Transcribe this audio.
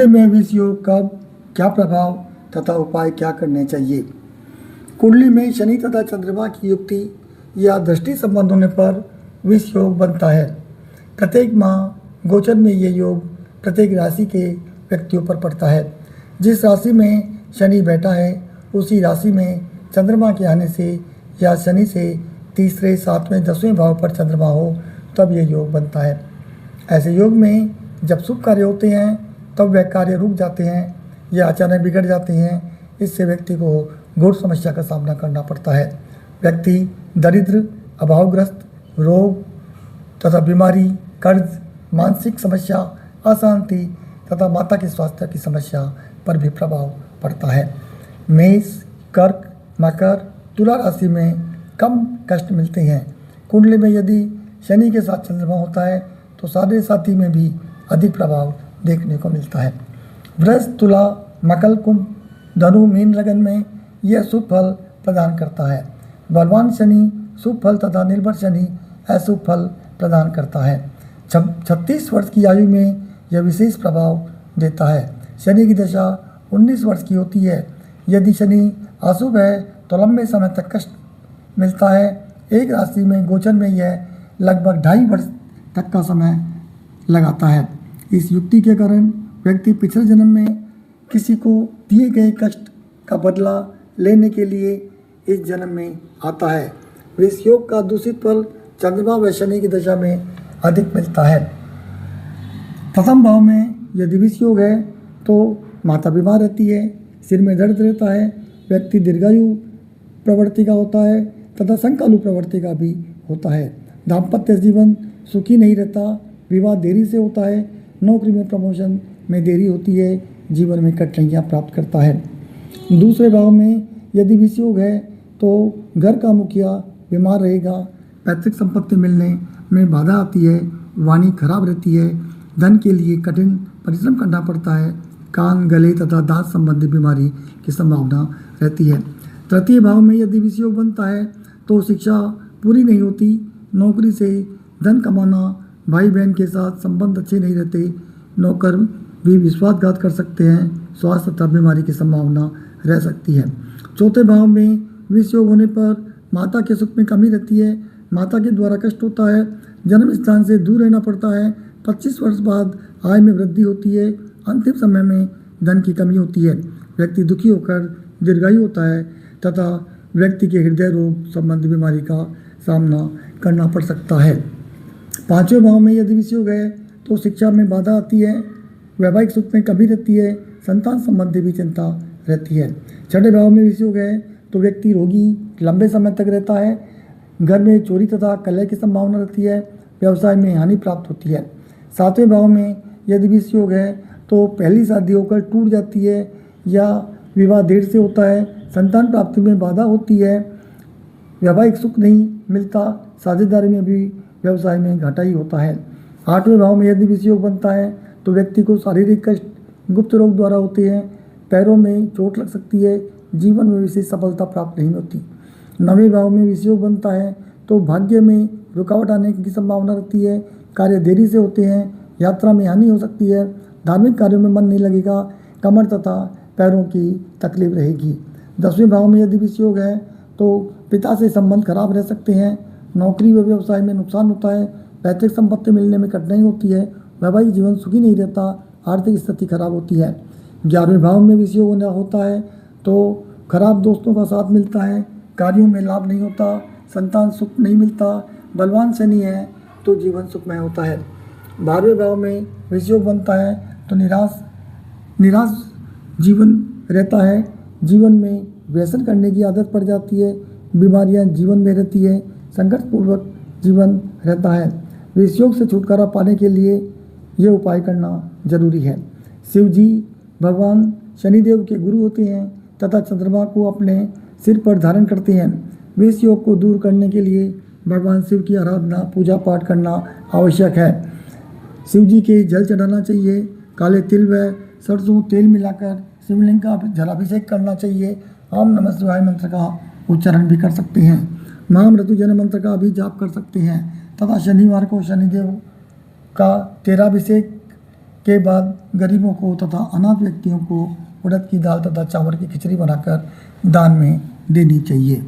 कुंडली में विष योग का क्या प्रभाव तथा उपाय क्या करने चाहिए। कुंडली में शनि तथा चंद्रमा की युक्ति या दृष्टि संबंध होने पर विष योग बनता है। प्रत्येक माह गोचर में ये योग प्रत्येक राशि के व्यक्तियों पर पड़ता है। जिस राशि में शनि बैठा है उसी राशि में चंद्रमा के आने से या शनि से तीसरे, सातवें, 10वें भाव पर चंद्रमा हो तब यह योग बनता है। ऐसे योग में जब शुभ कार्य होते हैं तब वह कार्य रुक जाते हैं या अचानक बिगड़ जाते हैं। इससे व्यक्ति को घोर समस्या का सामना करना पड़ता है। व्यक्ति दरिद्र, अभावग्रस्त, रोग तथा बीमारी, कर्ज, मानसिक समस्या, अशांति तथा माता के स्वास्थ्य की समस्या पर भी प्रभाव पड़ता है। मेष, कर्क, मकर, तुला राशि में कम कष्ट मिलते हैं। कुंडली में यदि शनि के साथ चंद्रमा होता है तो साढ़े साथी में भी अधिक प्रभाव देखने को मिलता है। वृष, तुला, मकर, कुंभ, धनु, मीन लगन में यह शुभ फल प्रदान करता है। बलवान शनि शुभ फल तथा निर्बल शनि अशुभ फल प्रदान करता है। 36 वर्ष की आयु में यह विशेष प्रभाव देता है। शनि की दशा 19 वर्ष की होती है। यदि शनि अशुभ है तो लंबे समय तक कष्ट मिलता है। एक राशि में गोचर में यह लगभग 2.5 वर्ष तक का समय लगाता है। इस युक्ति के कारण व्यक्ति पिछले जन्म में किसी को दिए गए कष्ट का बदला लेने के लिए इस जन्म में आता है। इस योग का दूषित फल चंद्रमा व शनि की दशा में अधिक मिलता है। प्रथम भाव में यदि विष योग है तो माता बीमार रहती है, सिर में दर्द रहता है, व्यक्ति दीर्घायु प्रवृत्ति का होता है तथा संकालु प्रवृत्ति का भी होता है। दाम्पत्य जीवन सुखी नहीं रहता, विवाह देरी से होता है, नौकरी में प्रमोशन में देरी होती है, जीवन में कठिनाइयाँ प्राप्त करता है। दूसरे भाव में यदि विष योग है तो घर का मुखिया बीमार रहेगा, पैतृक संपत्ति मिलने में बाधा आती है, वाणी खराब रहती है, धन के लिए कठिन परिश्रम करना पड़ता है, कान, गले तथा दांत संबंधी बीमारी की संभावना रहती है। तृतीय भाव में यदि विष योग बनता है तो शिक्षा पूरी नहीं होती, नौकरी से धन कमाना, भाई बहन के साथ संबंध अच्छे नहीं रहते, नौकर भी विश्वासघात कर सकते हैं, स्वास्थ्य तथा बीमारी की संभावना रह सकती है। चौथे भाव में विष योग होने पर माता के सुख में कमी रहती है, माता के द्वारा कष्ट होता है, जन्म स्थान से दूर रहना पड़ता है, 25 वर्ष बाद आय में वृद्धि होती है, अंतिम समय में धन की कमी होती है, व्यक्ति दुखी होकर दीर्घायु होता है तथा व्यक्ति के हृदय रोग संबंधी बीमारी का सामना करना पड़ सकता है। पांचवें भाव में यदि विष योग है तो शिक्षा में बाधा आती है, वैवाहिक सुख में कमी रहती है, संतान संबंधी भी चिंता रहती है। छठे भाव में विष योग है तो व्यक्ति रोगी लंबे समय तक रहता है, घर में चोरी तथा कलह की संभावना रहती है, व्यवसाय में हानि प्राप्त होती है। सातवें भाव में यदि विष योग है तो पहली शादी होकर टूट जाती है या विवाह देर से होता है, संतान प्राप्ति में बाधा होती है, वैवाहिक सुख नहीं मिलता, साझेदारी में भी व्यवसाय में घाटा ही होता है। आठवें भाव में यदि विष योग बनता है तो व्यक्ति को शारीरिक कष्ट गुप्त रोग द्वारा होते हैं, पैरों में चोट लग सकती है, जीवन में विशेष सफलता प्राप्त नहीं होती। नवें भाव में विष योग बनता है तो भाग्य में रुकावट आने की संभावना रहती है, कार्य देरी से होते हैं, यात्रा में हानि हो सकती है, धार्मिक कार्यों में मन नहीं लगेगा, कमर तथा पैरों की तकलीफ रहेगी। 10वें भाव में यदि विष योग है तो पिता से संबंध खराब रह सकते हैं, नौकरी व व्यवसाय में नुकसान होता है, पैतृक संपत्ति मिलने में कठिनाई होती है, वैवाहिक जीवन सुखी नहीं रहता, आर्थिक स्थिति खराब होती है। 11वें भाव में विष योग होता है तो खराब दोस्तों का साथ मिलता है, कार्यों में लाभ नहीं होता, संतान सुख नहीं मिलता, बलवान शनि है तो जीवन सुखमय होता है। 12वें भाव में विष योग बनता है तो निराश जीवन रहता है, जीवन में व्यसन करने की आदत पड़ जाती है, बीमारियां जीवन में रहती है, संघर्षपूर्वक जीवन रहता है। विष योग से छुटकारा पाने के लिए ये उपाय करना जरूरी है। शिव जी भगवान शनिदेव के गुरु होते हैं तथा चंद्रमा को अपने सिर पर धारण करते हैं। विष योग को दूर करने के लिए भगवान शिव की आराधना, पूजा पाठ करना आवश्यक है। शिव जी के जल चढ़ाना चाहिए, काले तिल व सरसों तेल मिलाकर शिवलिंग का जलाभिषेक करना चाहिए। ओम नमः शिवाय मंत्र का उच्चारण भी कर सकते हैं। महामृत्युंजय मंत्र का भी जाप कर सकते हैं तथा शनिवार को शनिदेव का तेलाभिषेक के बाद गरीबों को तथा अनाथ व्यक्तियों को उड़द की दाल तथा चावल की खिचड़ी बनाकर दान में देनी चाहिए।